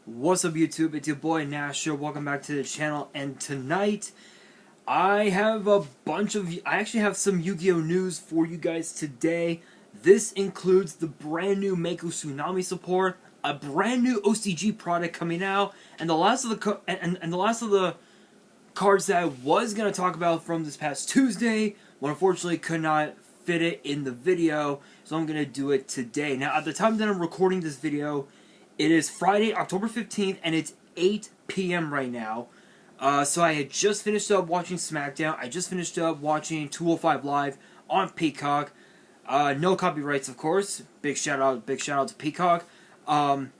What's up, YouTube? It's your boy Nash here. Welcome back to the channel. And tonight, I actually have some Yu-Gi-Oh news for you guys today. This includes the brand new Mako Tsunami support, a brand new OCG product coming out, and the last of the cards that I was gonna talk about from this past Tuesday, but unfortunately could not fit it in the video, so I'm gonna do it today. Now, at the time that I'm recording this video, it is Friday, October 15th, and it's 8 p.m. right now. So I had just finished up watching SmackDown. I just finished up watching 205 Live on Peacock. No copyrights, of course. Big shout out to Peacock. But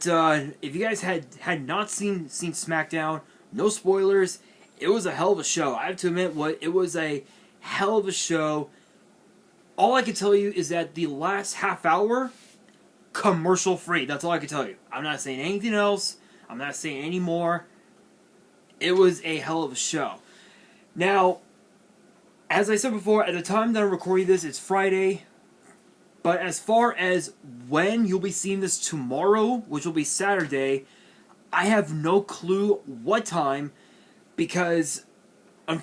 if you guys had not seen SmackDown, no spoilers. It was a hell of a show. I have to admit, it was a hell of a show. All I can tell you is that the last half hour, commercial free. That's all I can tell you. I'm not saying anything else. I'm not saying any more. It was a hell of a show. Now, as I said before, at the time that I'm recording this, it's Friday. But as far as when you'll be seeing this tomorrow, which will be Saturday, I have no clue what time, because I'm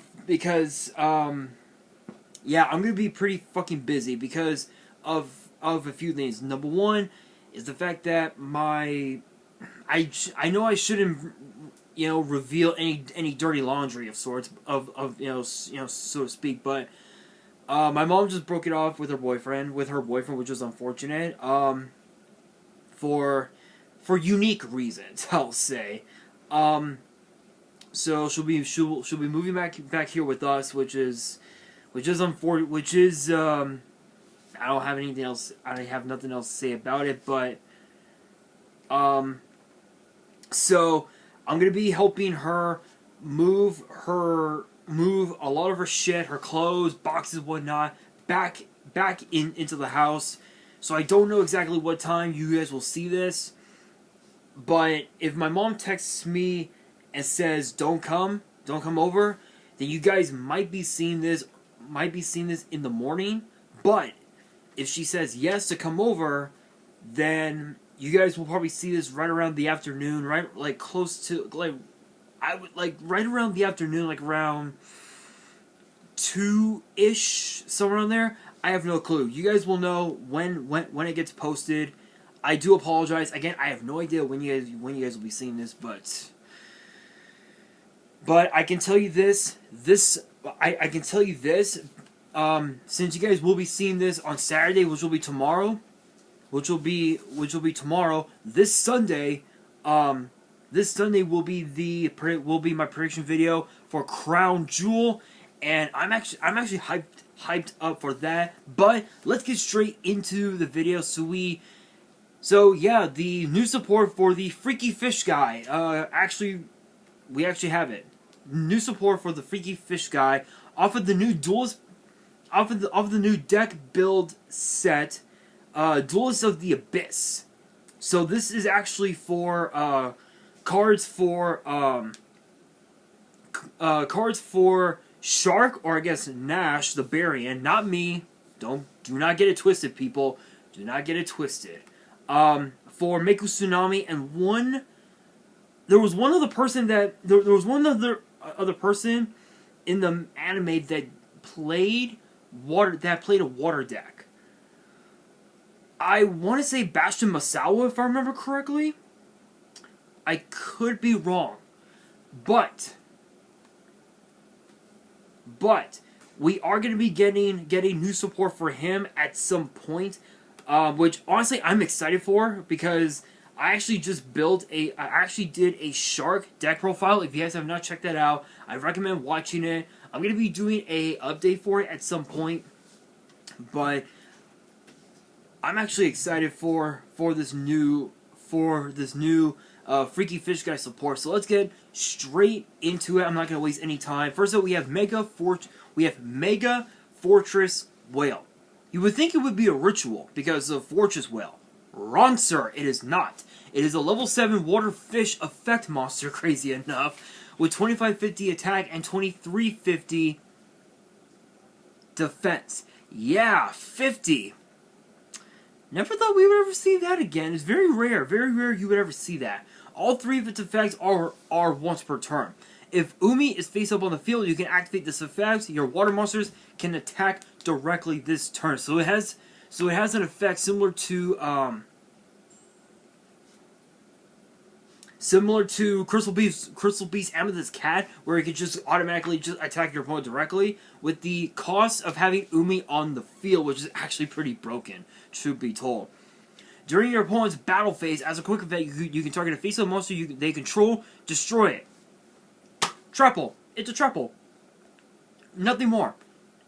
gonna be pretty fucking busy because of a few things. Number one is the fact that I know I shouldn't reveal any dirty laundry of sorts of so to speak, but my mom just broke it off with her boyfriend, which was unfortunate, for unique reasons, I'll say. So she'll be moving back here with us, which is unfortunate, I don't have anything else. I have nothing else to say about it, but so I'm gonna be helping her move a lot of her shit, her clothes, boxes, whatnot, back into the house. So I don't know exactly what time you guys will see this, but if my mom texts me and says don't come over, then you guys might be seeing this in the morning. But if she says yes to come over, then you guys will probably see this right around the afternoon, right around the afternoon, like around 2-ish, somewhere around there. I have no clue. You guys will know when it gets posted. I do apologize. Again, I have no idea when you guys will be seeing this, but I can tell you this. I can tell you this. Since you guys will be seeing this on Saturday, which will be tomorrow, this Sunday, will be my prediction video for Crown Jewel, and I'm actually hyped up for that. But let's get straight into the video. So yeah, the new support for the Freaky Fish guy. We actually have it. New support for the Freaky Fish guy off of the new duelist. Off of the new deck build set, Duelists of the Abyss. So this is actually for cards for Shark, or I guess Nash the Barian, not me. Do not get it twisted, people. Do not get it twisted. For Mako Tsunami, and there was one other person that there was one other person in the anime that played a water deck. I want to say BACH and Misawa, if I remember correctly. I could be wrong, but we are going to be getting new support for him at some point, which honestly I'm excited for, because I actually did a Shark deck profile. If you guys have not checked that out, I recommend watching it. I'm going to be doing a update for it at some point, but I'm actually excited for this new Freaky Fish guy support. So let's get straight into it. I'm not going to waste any time. First up, we have Mega Fortress Whale. You would think it would be a ritual because of Fortress Whale. Wrong, sir. It is not. It is a level 7 water fish effect monster, crazy enough, with 2550 attack and 2350 defense. Yeah, 50. Never thought we would ever see that again. It's very rare you would ever see that. All three of its effects are once per turn. If Umi is face up on the field, you can activate this effect. Your water monsters can attack directly this turn. So it has an effect similar to Crystal Beast Amethyst Cat, where it can just automatically just attack your opponent directly, with the cost of having Umi on the field, which is actually pretty broken, truth be told. During your opponent's battle phase, as a quick effect, you can target a face-up monster they control, destroy it. Triple. It's a triple. Nothing more.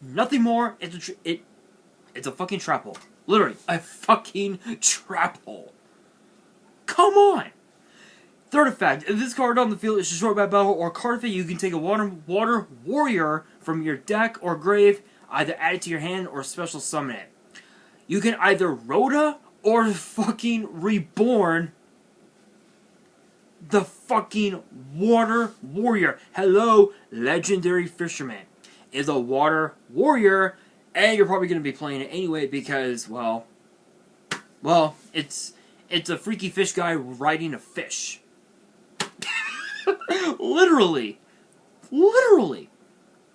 Nothing more. It's a fucking triple. Literally, a fucking triple. Come on. Third effect, if this card on the field is destroyed by battle or card effect, you can take a water warrior from your deck or grave, either add it to your hand or special summon it. You can either Rhoda or fucking reborn the fucking water warrior. Hello, legendary fisherman. Is a water warrior, and you're probably going to be playing it anyway because, well, it's a freaky fish guy riding a fish. Literally.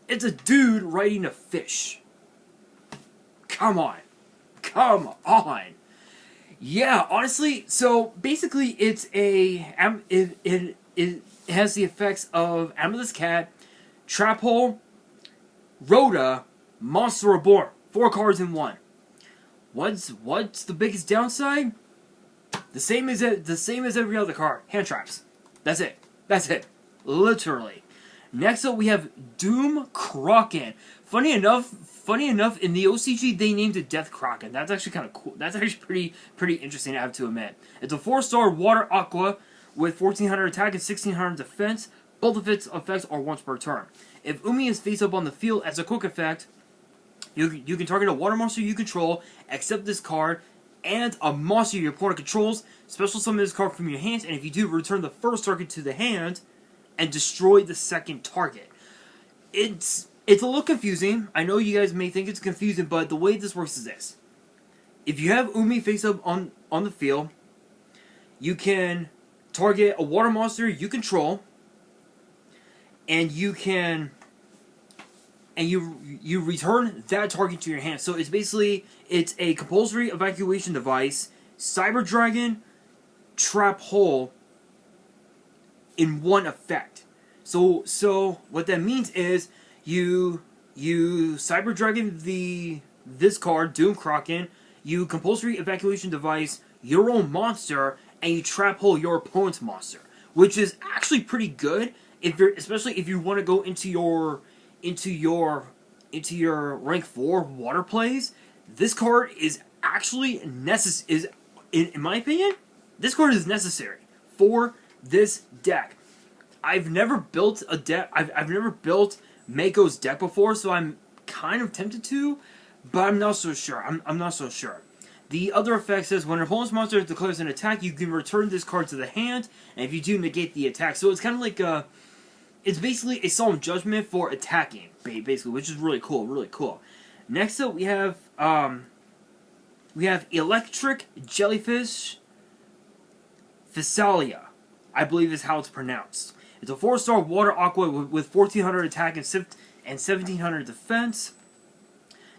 It's a dude riding a fish. Come on. Yeah, honestly, so basically it has the effects of Amethyst Cat, Trap Hole, Rhoda, Monster Reborn. 4 cards in 1. What's the biggest downside? The same as every other card. Hand traps. That's it. Literally. Next up we have Doom Kraken. Funny enough, in the OCG they named it Death Kraken. That's actually kind of cool. That's actually pretty interesting, I have to admit. It's a 4-star water aqua with 1400 attack and 1600 defense. Both of its effects are once per turn. If Umi is face up on the field as a quick effect, you can target a water monster you control, accept this card, and a monster your opponent controls, special summon this card from your hands, and if you do, return the first target to the hand, and destroy the second target. It's a little confusing. I know you guys may think it's confusing, but the way this works is this. If you have Umi face up on the field, you can target a water monster you control, and you return that target to your hand. So it's a compulsory evacuation device, Cyber Dragon, Trap Hole in one effect. So what that means is you Cyber Dragon this card, Doom Kraken, you compulsory evacuation device your own monster, and you Trap Hole your opponent's monster, which is actually pretty good especially if you want to go into your rank 4 water plays. This card is actually in my opinion, this card is necessary for this deck. I've never built a deck. I've never built Mako's deck before, so I'm kind of tempted to, but I'm not so sure. I'm not so sure. The other effect says when an opponent's monster declares an attack, you can return this card to the hand, and if you do, negate the attack. So it's kind of like it's basically a solemn judgment for attacking, basically, which is really cool. Next up, we have Electric Jellyfish Visalia, I believe is how it's pronounced. It's a 4-star water aqua with 1400 attack and 1700 defense.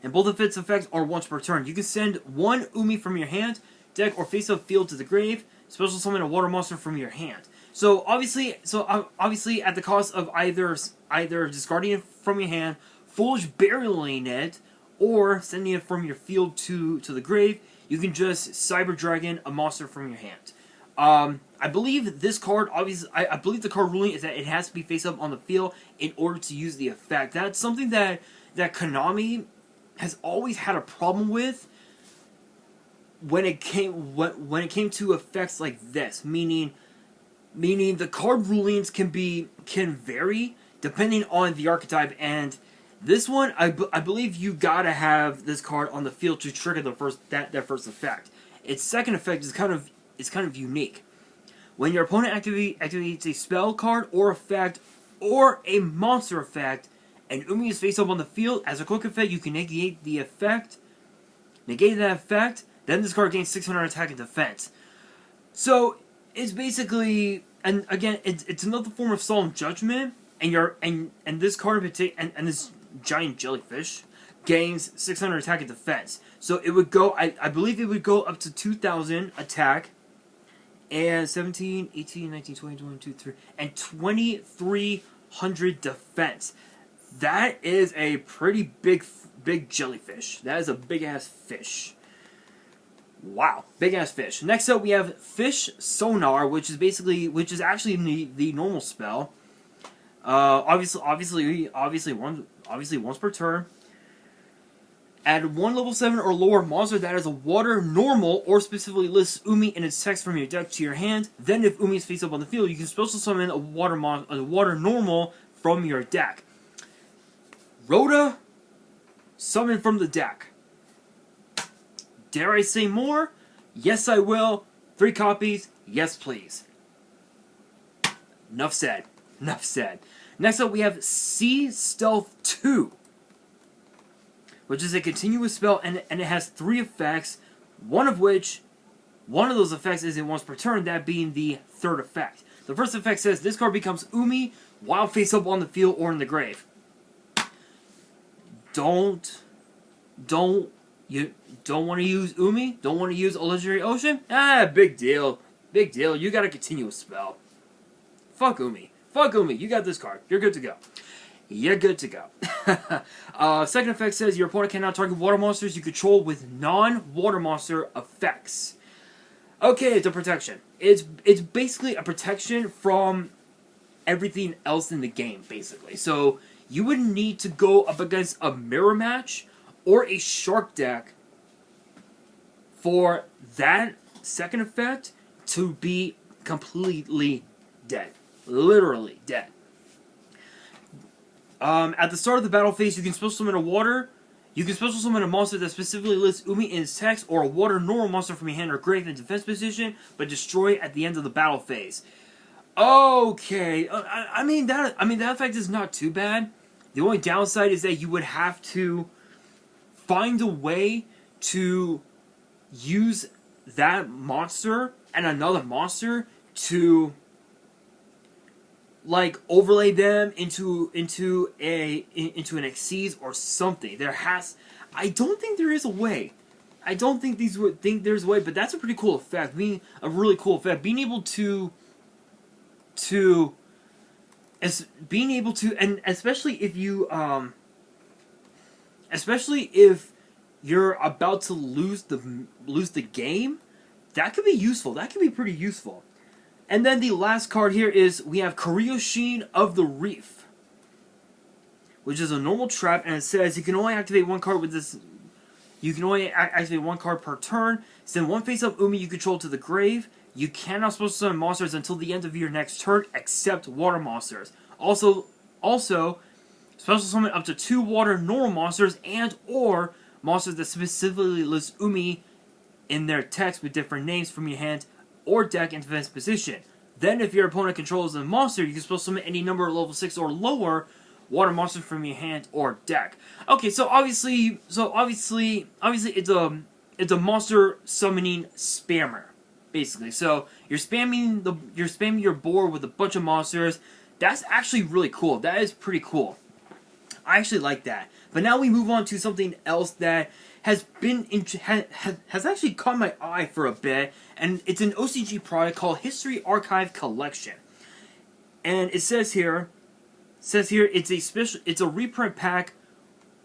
And both of its effects are once per turn. You can send 1 Umi from your hand, deck, or face-up field to the grave. Special summon a water monster from your hand. So obviously, at the cost of either discarding it from your hand, foolish burialing it, or sending it from your field to the grave, you can just Cyber Dragon a monster from your hand. I believe this card, obviously, I believe the card ruling is that it has to be face up on the field in order to use the effect. That's something that Konami has always had a problem with when it came to effects like this. Meaning the card rulings can vary depending on the archetype, and this one I believe you gotta have this card on the field to trigger the first effect. Its second effect is kind of unique. When your opponent activates a spell card or effect or a monster effect, and Umi is face up on the field, as a quick effect, you can negate that effect, Then this card gains 600 attack and defense. So it's basically, and again, it's another form of solemn judgment, and this card in particular, and this giant jellyfish gains 600 attack and defense. So it would go, I believe it would go up to 2,000 attack, and 17, 18, 19, 20, 22, 3, and 2,300 defense. That is a pretty big jellyfish. That is a big ass fish. Wow, big ass fish. Next up, we have Fish Sonar, which is actually the normal spell. Obviously once per turn. Add 1 level 7 or lower monster that has a water normal or specifically lists Umi in its text from your deck to your hand. Then, if Umi is face up on the field, you can special summon a water normal from your deck. Rhoda, summon from the deck. Dare I say more? Yes, I will. 3 copies. Yes, please. Enough said. Enough said. Next up, we have Sea Stealth 2, which is a continuous spell, and it has 3 effects, one of those effects is in once per turn, that being the 3rd effect. The first effect says, this card becomes Umi while face up on the field or in the grave. You don't want to use Umi? Don't want to use a Legendary Ocean? Big deal. Big deal. You got a continuous spell. Fuck Umi. Fuck Umi. You got this card. You're good to go. You're good to go. Second effect says your opponent cannot target water monsters you control with non-water monster effects. Okay, it's a protection. It's basically a protection from everything else in the game, basically. So you would need to go up against a mirror match or a shark deck for that second effect to be completely dead. Literally dead. At the start of the battle phase, you can special summon a water. You can special summon a monster that specifically lists Umi in its text, or a water normal monster from your hand or grave in defense position, but destroy it at the end of the battle phase. Okay, I mean that effect is not too bad. The only downside is that you would have to find a way to use that monster and another monster to, like, overlay them into an Xyz or something. I don't think there is a way. I don't think there's a way, but that's a pretty cool effect. Being Being able to and especially if you're about to lose the game, that could be useful. That could be pretty useful. And then the last card here is, we have Karyoshin of the Reef, which is a normal trap, and it says you can only activate 1 card with this. You can only activate 1 card per turn. Send 1 face-up Umi you control to the grave. You cannot special summon monsters until the end of your next turn, except water monsters. Also, special summon up to 2 water normal monsters and/or monsters that specifically list Umi in their text with different names from your hand or deck in defense position. Then, if your opponent controls a monster, you can special summon any number of level 6 or lower water monsters from your hand or deck. Okay, so obviously it's a monster summoning spammer, basically. So you're spamming your board with a bunch of monsters. That's actually really cool. That is pretty cool. I actually like that. But now we move on to something else that has actually caught my eye for a bit, and it's an OCG product called History Archive Collection. And it says here it's a reprint pack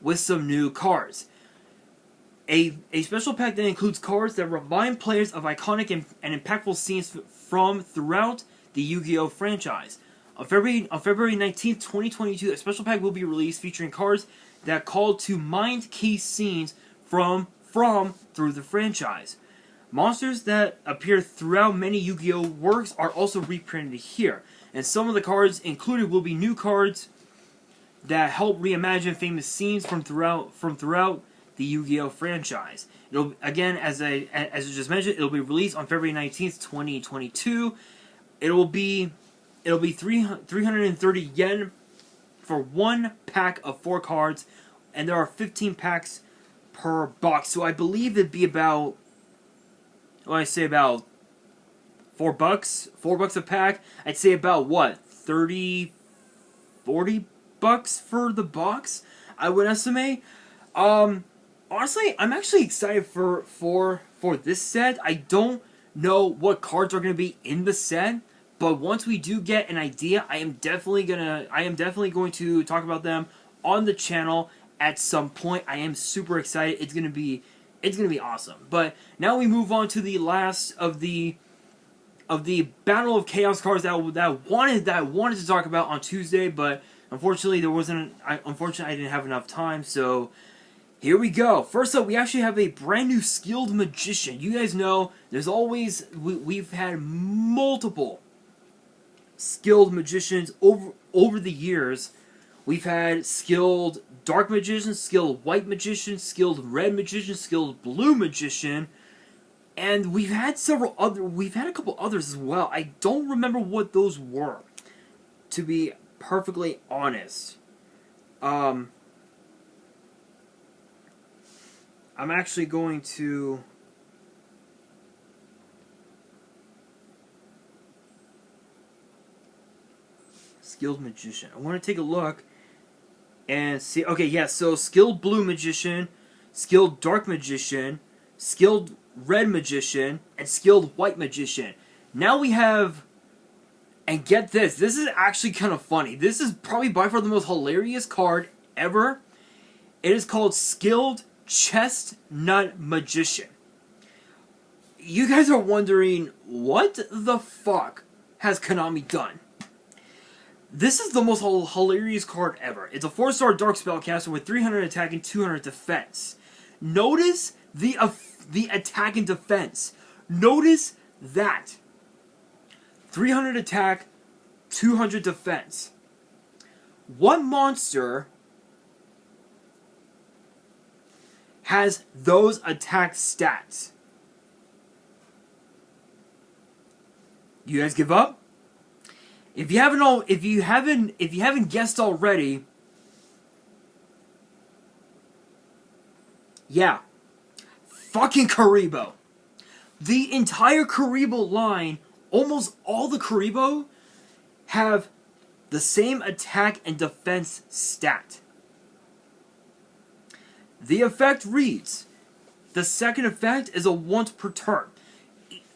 with some new cards. A special pack that includes cards that remind players of iconic and impactful scenes from throughout the Yu-Gi-Oh franchise. On February 19th, 2022, a special pack will be released featuring cards that call to mind key scenes from through the franchise. Monsters that appear throughout many Yu-Gi-Oh works are also reprinted here, and some of the cards included will be new cards that help reimagine famous scenes from throughout the Yu-Gi-Oh franchise. It'll, again, as I just mentioned, it'll be released on February 19th, 2022. It'll be 330 yen for 1 pack of 4 cards, and there are 15 packs per box. So I believe it'd be about Well, I say about $4. $4 a pack. I'd say about what, 30, 40 bucks for the box, I would estimate. Honestly, I'm actually excited for this set. I don't know what cards are going to be in the set, but once we do get an idea, I am definitely going to talk about them on the channel at some point. I am super excited. It's gonna be awesome. But now we move on to the last of the Battle of Chaos cards that I wanted to talk about on Tuesday, but unfortunately I didn't have enough time. So here we go. First up, we actually have a brand new Skilled Magician. You guys know there's always we've had multiple Skilled Magicians over the years. We've had Skilled Dark Magician, Skilled White Magician, Skilled Red Magician, Skilled Blue Magician, and we've had a couple others as well. I don't remember what those were, to be perfectly honest. I'm actually going to Skilled Magician. I want to take a look and see. Okay, yeah, so Skilled Blue Magician, Skilled Dark Magician, Skilled Red Magician, and Skilled White Magician. Now we have, and get this is actually kind of funny. This is probably by far the most hilarious card ever. It is called Skilled Chestnut Magician. You guys are wondering, what the fuck has Konami done? This is the most hilarious card ever. It's a 4-star Dark Spellcaster with 300 attack and 200 defense. Notice the attack and defense. Notice that. 300 attack, 200 defense. One monster has those attack stats. You guys give up? If you haven't guessed already, yeah, fucking Karibo. The entire Karibo line, almost all the Karibo have the same attack and defense stat. The effect reads, the second effect is a once per turn.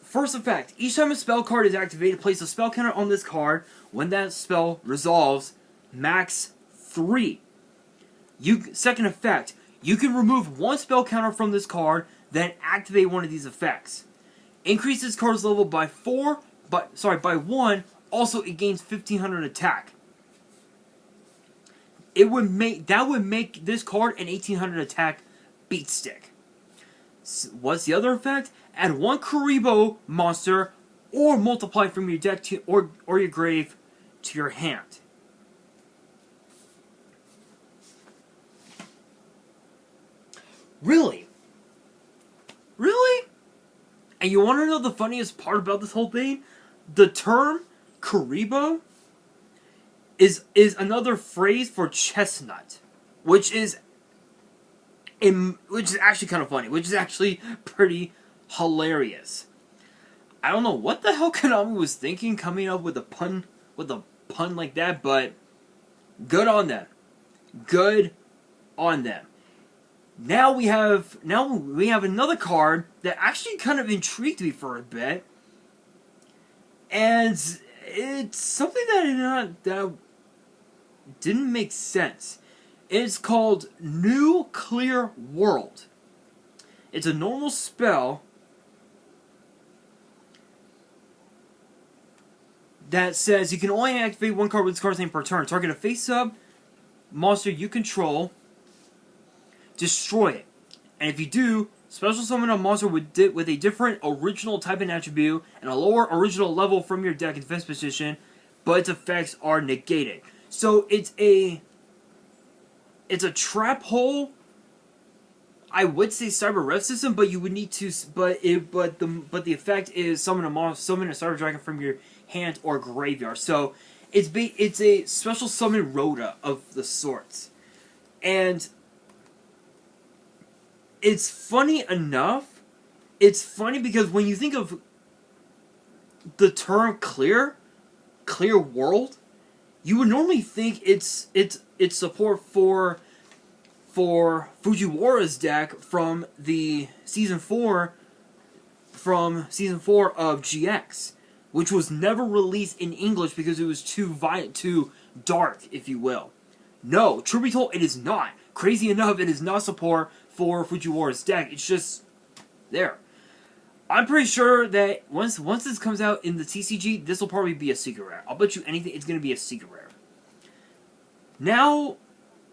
First effect, each time a spell card is activated, place a spell counter on this card. When that spell resolves, max 3. Second effect, you can remove one spell counter from this card, then activate one of these effects. Increase this card's level by 1. Also, it gains 1500 attack. That would make this card an 1800 attack beat stick. What's the other effect? Add one Karibo monster or multiply from your deck to or your grave to your hand. Really? Really? And you want to know the funniest part about this whole thing? The term Karibo is another phrase for chestnut, which is actually kind of funny, which is actually pretty hilarious. I don't know what the hell Konami was thinking coming up with a pun like that, but good on them. Good on them. Now we have another card that actually kind of intrigued me for a bit, and it's something that didn't make sense. It's called Nuclear World. It's a normal spell that says you can only activate one card with this card's name per turn. Target a face-up monster you control, destroy it. And if you do, special summon a monster with a different original type and attribute and a lower original level from your deck in defense position, but its effects are negated. So it's a trap hole. I would say Cyber Rev system, but you would need to. But the effect is summon a Cyber Dragon from your hand or graveyard. So it's a special summon Rhoda of the sorts, and it's funny enough. it's funny because when you think of the term clear world, you would normally think it's support for Fujiwara's deck from the season 4 of GX, which was never released in English because it was too violent, too dark, if you will. No, truth be told, it is not. Crazy enough, it is not support for Fujiwara's deck. It's just there. I'm pretty sure that once this comes out in the TCG, this will probably be a secret rare. I'll bet you anything it's going to be a secret rare. Now,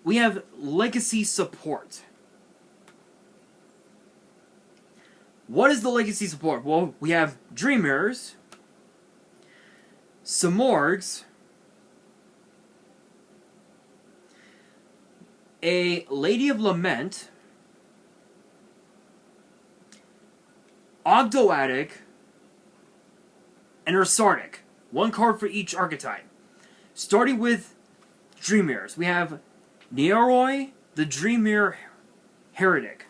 we have Legacy support. What is the Legacy support? Well, we have Dream Mirrors, Samorgs, a Lady of Lament, Ogdotic, and Ursardic. One card for each archetype. Starting with Dream Mirrors, we have Neoroi, the Dream Mirror Heretic.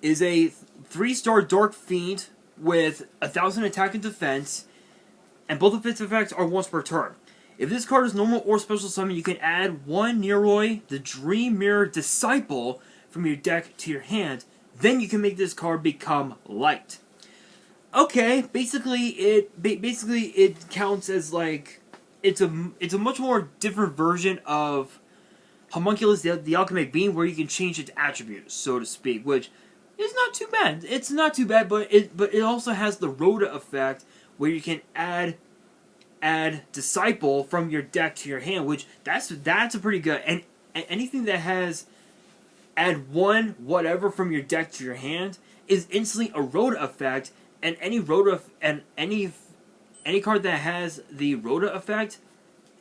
Is a 3-star Dark Fiend with 1,000 attack and defense, and both of its effects are once per turn. If this card is normal or special summon, you can add 1 Neoroi, the Dream Mirror Disciple, from your deck to your hand. Then you can make this card become light. Okay, basically it counts as like it's a much more different version of Homunculus, the Alchemic Being, where you can change its attributes, so to speak, which is not too bad. It's not too bad, but it also has the Rhoda effect, where you can add Disciple from your deck to your hand, which that's a pretty good. And anything that has add 1 whatever from your deck to your hand is instantly a Rhoda effect, and any card that has the Rhoda effect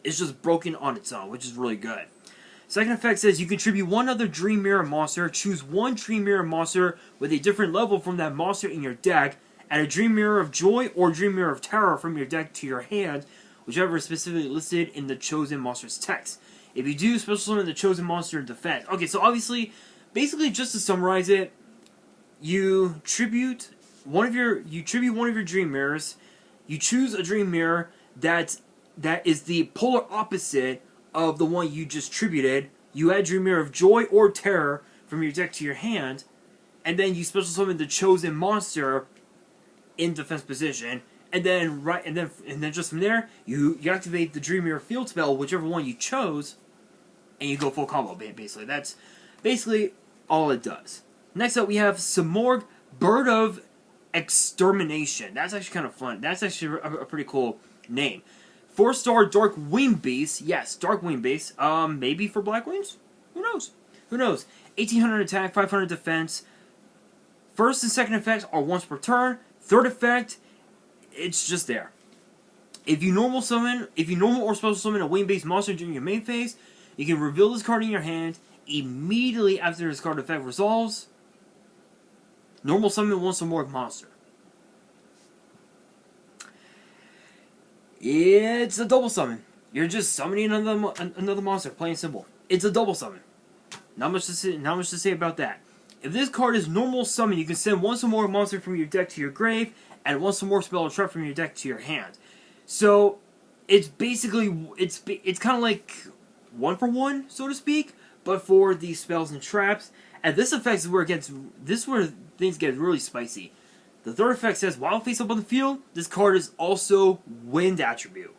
is just broken on its own, which is really good. Second effect says you contribute 1 other Dream Mirror monster, choose 1 Dream Mirror monster with a different level from that monster in your deck, add a Dream Mirror of Joy or Dream Mirror of Terror from your deck to your hand, whichever is specifically listed in the chosen monster's text. If you do, special summon the chosen monster in defense. Okay, so obviously, basically, just to summarize it, you tribute one of your Dream Mirrors. You choose a Dream Mirror that is the polar opposite of the one you just tributed. You add Dream Mirror of Joy or Terror from your deck to your hand, and then you special summon the chosen monster in defense position. And then just from there, you activate the Dream Mirror field spell, whichever one you chose, and you go full combo. Basically, that's basically all it does. Next up, we have Samorg, Bird of Extermination. That's actually kind of fun. That's actually a pretty cool name. 4-star Dark Wing Beast. Yes, Dark Wing Beast. Maybe for Black Wings? Who knows? Who knows? 1,800 attack, 500 defense. First and second effects are once per turn. Third effect, it's just there. If you normal or special summon a wing-based monster during your main phase, you can reveal this card in your hand immediately after this card effect resolves. Normal summon one Samorg monster. It's a double summon. You're just summoning another monster, plain simple. It's a double summon. Not much to say about that. If this card is normal summon, you can send 1 Samorg monster from your deck to your grave, and 1 Samorg spell or trap from your deck to your hand. So it's basically it's kind of like 1-for-1, so to speak, but for these spells and traps. And this effect is where things get really spicy. The third effect says, while face up on the field, this card is also wind attribute.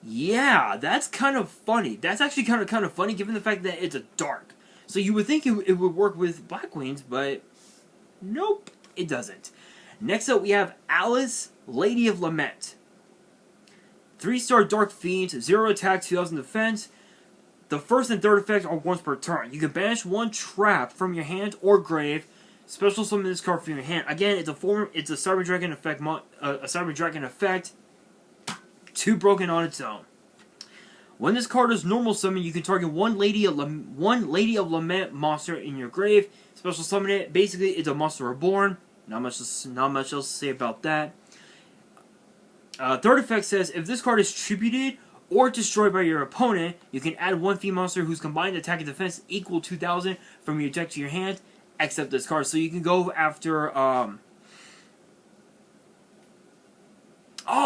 Yeah, that's kind of funny. That's actually kind of funny given the fact that it's a dark. So you would think it would work with Black Wings, but nope, it doesn't. Next up, we have Alice, Lady of Lament. 3-star Dark Fiend, 0 attack, 2,000 defense. The first and third effects are once per turn. You can banish 1 trap from your hand or grave. Special summon this card from your hand. Again, it's a Cyber Dragon effect. A Cyber Dragon effect. 2 broken on its own. When this card is normal summon, you can target one Lady of Lament monster in your grave. Special summon it. Basically, it's a monster reborn. Not much else to say about that. Third effect says, if this card is tributed or destroyed by your opponent, you can add 1 fiend monster whose combined attack and defense equal 2,000 from your deck to your hand. except this card. So you can go after oh,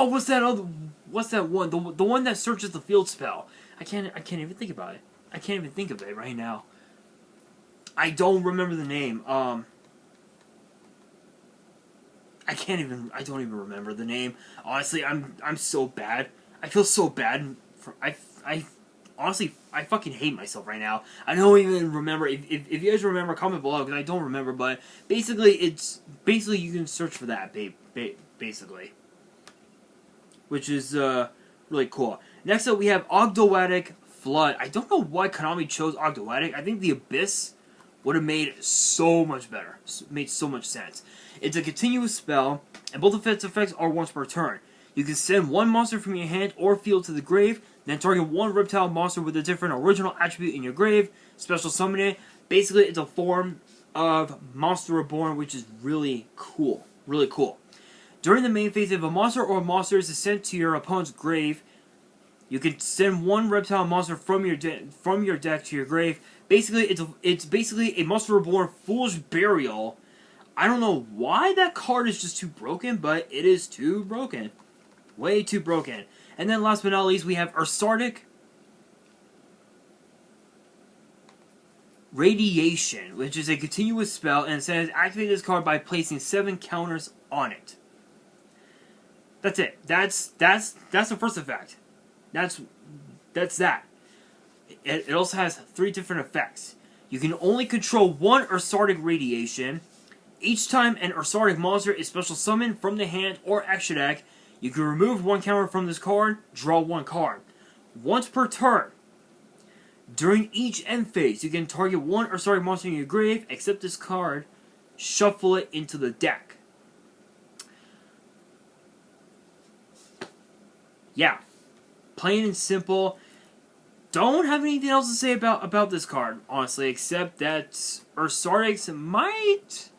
what's that one? The one that searches the field spell. I can't even think about it. I can't even think of it right now. I don't remember the name. I don't even remember the name. Honestly, I'm so bad. I feel so bad. Honestly, I fucking hate myself right now. I don't even remember. If you guys remember, comment below, because I don't remember. But basically, you can search for that, basically. Which is really cool. Next up, we have Ogdotic Flood. I don't know why Konami chose Ogdotic. I think the Abyss would have made so much better. Made so much sense. It's a continuous spell, and both of its effects are once per turn. You can send one monster from your hand or field to the grave, then target one reptile monster with a different original attribute in your grave, special summon it. Basically, it's a form of Monster Reborn, which is really cool. Really cool. During the main phase, if a monster or monsters is sent to your opponent's grave, you can send one reptile monster from your deck to your grave. Basically, it's basically a Monster Reborn Foolish Burial. I don't know why that card is just too broken, but it is too broken. Way too broken. And then last but not least, we have Ogdotic Radiation, which is a continuous spell, and it says activate this card by placing 7 counters on it. That's it. That's the first effect. That's that. It also has 3 different effects. You can only control one Ogdotic Radiation. Each time an Ogdotic monster is special summoned from the hand or extra deck, you can remove 1 counter from this card, draw 1 card. Once per turn. During each end phase, you can target 1 Ogdotic monster in your grave, except this card, shuffle it into the deck. Yeah, plain and simple. Don't have anything else to say about this card, honestly, except that Ogdotics might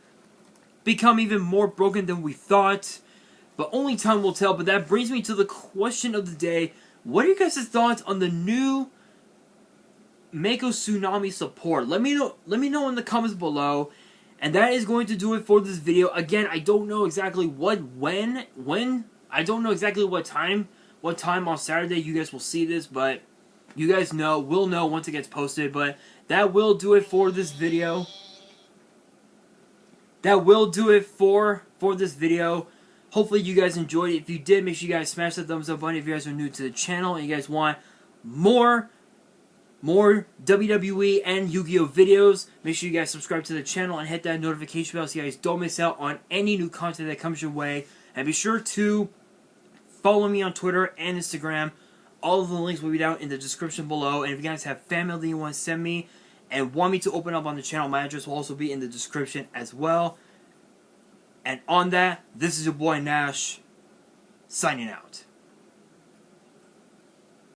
become even more broken than we thought, but only time will tell. But that brings me to the question of the day. What are you guys' thoughts on the new Mako Tsunami support? Let me know in the comments below. And that is going to do it for this video. Again, I don't know exactly when I don't know exactly what time on Saturday you guys will see this, but you guys will know once it gets posted. But that will do it for this video. That will do it for this video. Hopefully you guys enjoyed it. If you did, make sure you guys smash the thumbs up button if you guys are new to the channel and you guys want more WWE and Yu-Gi-Oh videos. Make sure you guys subscribe to the channel and hit that notification bell so you guys don't miss out on any new content that comes your way. And be sure to follow me on Twitter and Instagram. All of the links will be down in the description below. And if you guys have fan mail that you want to send me and want me to open up on the channel, my address will also be in the description as well. And on that, this is your boy Nash, signing out.